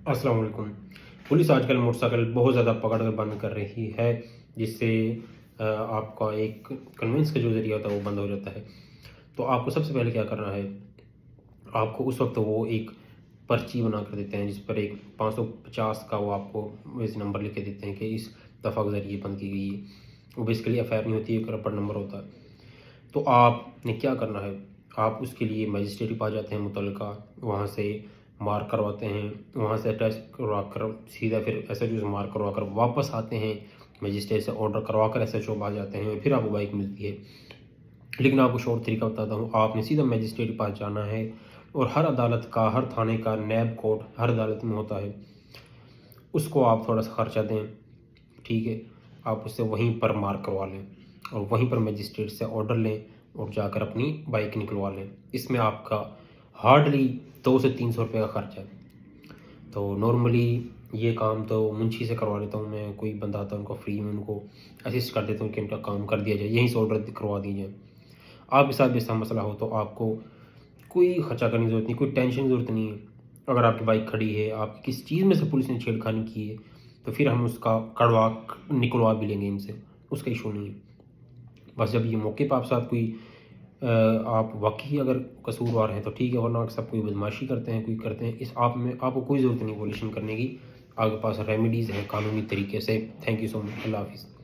अस्सलाम वालेकुम। पुलिस आजकल मोटरसाइकिल बहुत ज़्यादा पकड़ कर बंद कर रही है, जिससे आपका एक कन्वेंस का जो ज़रिया होता है वो बंद हो जाता है। तो आपको सबसे पहले क्या करना है, आपको उस वक्त वो एक पर्ची बना कर देते हैं जिस पर एक 550 का वो आपको वैसे नंबर लिख के देते हैं कि इस दफ़ा के ज़रिए बंद की गई है। वो बेसिकली एफआईआर नहीं होती है, एक रपट नंबर होता है। तो आपने क्या करना है, आप उसके लिए मजिस्ट्रेट के पास जाते हैं मुतल्लिका, वहाँ से मार्क करवाते हैं, वहाँ से अटैच करवा कर सीधा फिर एसएचओ से मार्क करवा कर वापस आते हैं, मजिस्ट्रेट से ऑर्डर करवा कर एसएचओ के पास जाते हैं, फिर आपको बाइक मिलती है। लेकिन आपको शॉर्ट तरीका बताता हूँ, आपने सीधा मजिस्ट्रेट के पास जाना है और हर अदालत का, हर थाने का नैब कोड हर अदालत में होता है, उसको आप थोड़ा सा खर्चा दें, ठीक है। आप उससे वहीं पर मार्क करवा लें और वहीं पर मजिस्ट्रेट से ऑर्डर लें और जाकर अपनी बाइक निकलवा लें। इसमें आपका हार्डली 200 से 300 रुपये का खर्चा है। तो नॉर्मली ये काम तो मुंशी से करवा लेता हूँ मैं, कोई बंदा आता है उनको फ्री में उनको असिस्ट कर देता हूँ कि उनका काम कर दिया जाए, यहीं से ऑर्डर करवा दिया जाए। आपके साथ भी ऐसा मसला हो तो आपको कोई खर्चा करने की ज़रूरत नहीं, कोई टेंशन की ज़रूरत नहीं है। अगर आपकी बाइक खड़ी है, आपकी किसी चीज़ में से पुलिस ने छेड़खानी की है, तो फिर हम उसका कड़वा निकलवा भी लेंगे इनसे, उसका इशू नहीं है। बस जब ये मौके पर आप साथ कोई आप वाकई अगर कसूरवार हैं तो ठीक है, वरना सब कोई बदमाशी करते हैं, कोई करते हैं, इस आप में आपको कोई ज़रूरत नहीं पॉल्यूशन करने की। आपके पास रेमेडीज़ हैं कानूनी तरीके से। Thank you so much. अल्लाह हाफ़िज़।